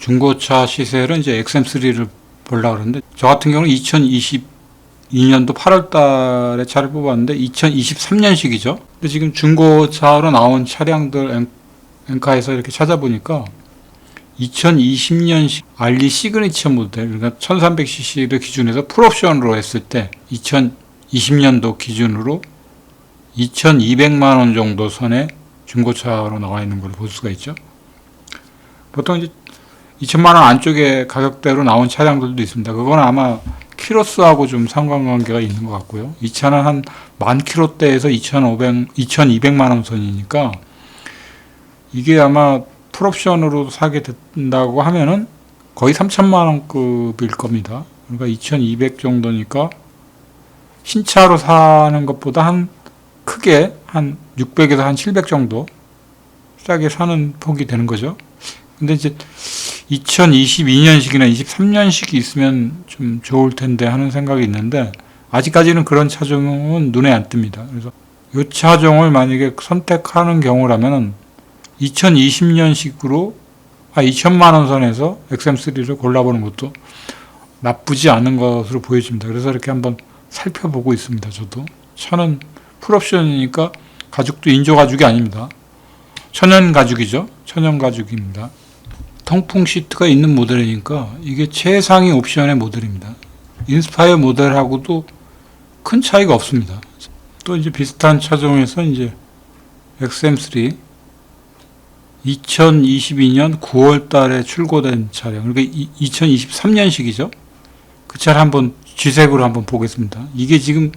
중고차 시세를 이제 XM3를 보려고 그러는데, 저 같은 경우는 2022년도 8월 달에 차를 뽑았는데 2023년식이죠. 근데 지금 중고차로 나온 차량들 엔카에서 이렇게 찾아보니까 2020년식 알리 시그니처 모델, 그러니까 1300cc를 기준해서 풀옵션으로 했을 때 2020년도 기준으로 2200만 원 정도 선의 중고차로 나와 있는 걸 볼 수가 있죠. 보통 이제 2000만 원 안쪽에 가격대로 나온 차량들도 있습니다. 그건 아마 키로수하고 좀 상관관계가 있는 것 같고요. 이 차는 한 10,000km대에서 2200만 원 선이니까 이게 아마 풀옵션으로 사게 된다고 하면은 거의 3,000만 원급일 겁니다. 그러니까 2200 정도니까 신차로 사는 것보다 한 크게 한 600에서 한 700 정도 싸게 사는 폭이 되는 거죠. 근데 이제 2022년식이나 23년식이 있으면 좀 좋을 텐데 하는 생각이 있는데, 아직까지는 그런 차종은 눈에 안 띕니다. 그래서 이 차종을 만약에 선택하는 경우라면 2020년식으로 2천만 원 선에서 XM3를 골라보는 것도 나쁘지 않은 것으로 보여집니다. 그래서 이렇게 한번 살펴보고 있습니다. 저도 차는 풀옵션이니까 가죽도 인조 가죽이 아닙니다. 천연 가죽이죠. 천연 가죽입니다. 통풍 시트가 있는 모델이니까 이게 최상위 옵션의 모델입니다. 인스파이어 모델하고도 큰 차이가 없습니다. 또 이제 비슷한 차종에서 이제 XM3 2022년 9월 달에 출고된 차량, 그러니까 2023년식이죠. 그 차를 한번 G색으로 한번 보겠습니다. 이게 지금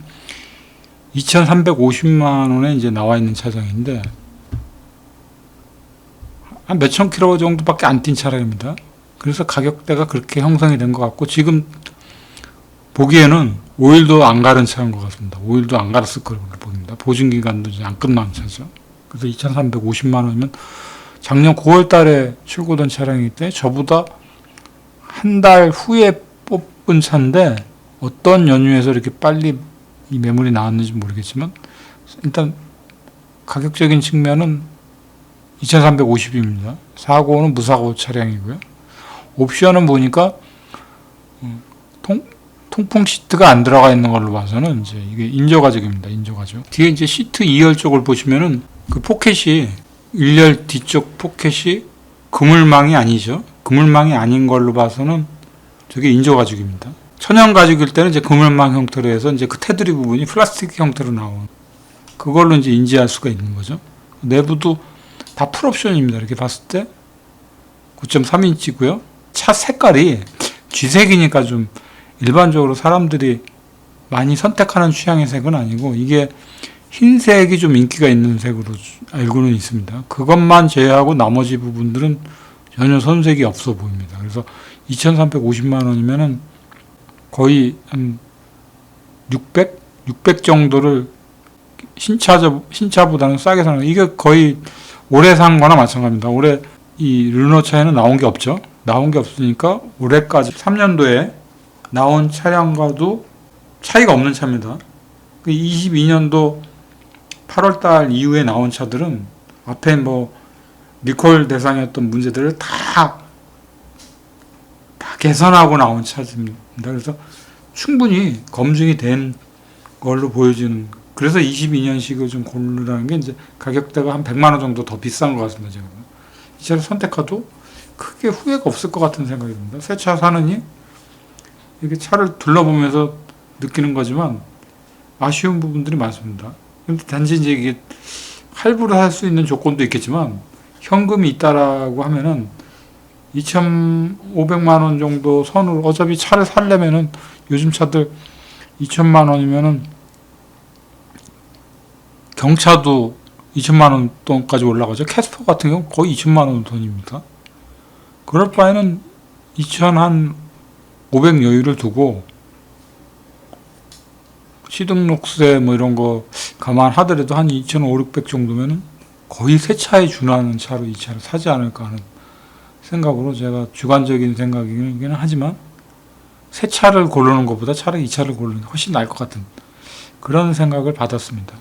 2,350만 원에 이제 나와 있는 차량인데, 한 몇천 킬로 정도밖에 안 뛴 차량입니다. 그래서 가격대가 그렇게 형성이 된 것 같고, 지금 보기에는 오일도 안 갈은 차인 것 같습니다. 오일도 안 갈았을 거라고 보입니다. 보증기간도 이제 안 끝난 차죠. 그래서 2,350만 원이면 작년 9월 달에 출고된 차량이기 때문에 저보다 한 달 후에 뽑은 차인데, 어떤 연유에서 이렇게 빨리 이 매물이 나왔는지 모르겠지만 일단 가격적인 측면은 2,350입니다. 사고는 무사고 차량이고요. 옵션은 보니까 통풍 시트가 안 들어가 있는 걸로 봐서는 이제 이게 인조 가죽입니다. 인조 가죽. 뒤에 이제 시트 2열 쪽을 보시면은 그 포켓이 1열 뒤쪽 포켓이 그물망이 아니죠. 그물망이 아닌 걸로 봐서는 저게 인조 가죽입니다. 천연 가죽일 때는 이제 그물망 형태로 해서 이제 그 테두리 부분이 플라스틱 형태로 나온, 그걸로 이제 인지할 수가 있는 거죠. 내부도 다 풀옵션입니다. 이렇게 봤을 때 9.3인치고요. 차 색깔이 G색이니까 좀 일반적으로 사람들이 많이 선택하는 취향의 색은 아니고, 이게 흰색이 좀 인기가 있는 색으로 알고는 있습니다. 그것만 제외하고 나머지 부분들은 전혀 손색이 없어 보입니다. 그래서 2,350만 원이면은 거의 한 600 정도를 신차보다는 싸게 사는, 이게 거의 올해 산 거나 마찬가지입니다. 올해 이 르노차에는 나온 게 없죠. 나온 게 없으니까 올해까지 3년도에 나온 차량과도 차이가 없는 차입니다. 22년도 8월 달 이후에 나온 차들은 앞에 뭐 리콜 대상이었던 문제들을 다 개선하고 나온 차입니다. 그래서 충분히 검증이 된 걸로 보여지는, 그래서 22년식을 좀 고르라는 게 이제 가격대가 한 100만 원 정도 더 비싼 것 같습니다. 제가 이 차를 선택해도 크게 후회가 없을 것 같은 생각이 듭니다. 새 차 사느니 이렇게 차를 둘러보면서 느끼는 거지만 아쉬운 부분들이 많습니다. 근데 단지 이제 이게 할부를 할 수 있는 조건도 있겠지만 현금이 있다라고 하면은 2,500만 원 정도 선으로, 어차피 차를 살려면은 요즘 차들 2천만 원이면은 경차도 2천만 원 돈까지 올라가죠. 캐스퍼 같은 경우 거의 2천만 원 돈입니다. 그럴 바에는 2,500 여유를 두고 취등록세 뭐 이런 거 감안하더라도 한 2,500, 600 정도면은 거의 새 차에 준하는 차로 이 차를 사지 않을까 하는 생각으로, 제가 주관적인 생각이긴 하지만 새 차를 고르는 것보다 차라리 이 차를 고르는 게 훨씬 나을 것 같은 그런 생각을 받았습니다.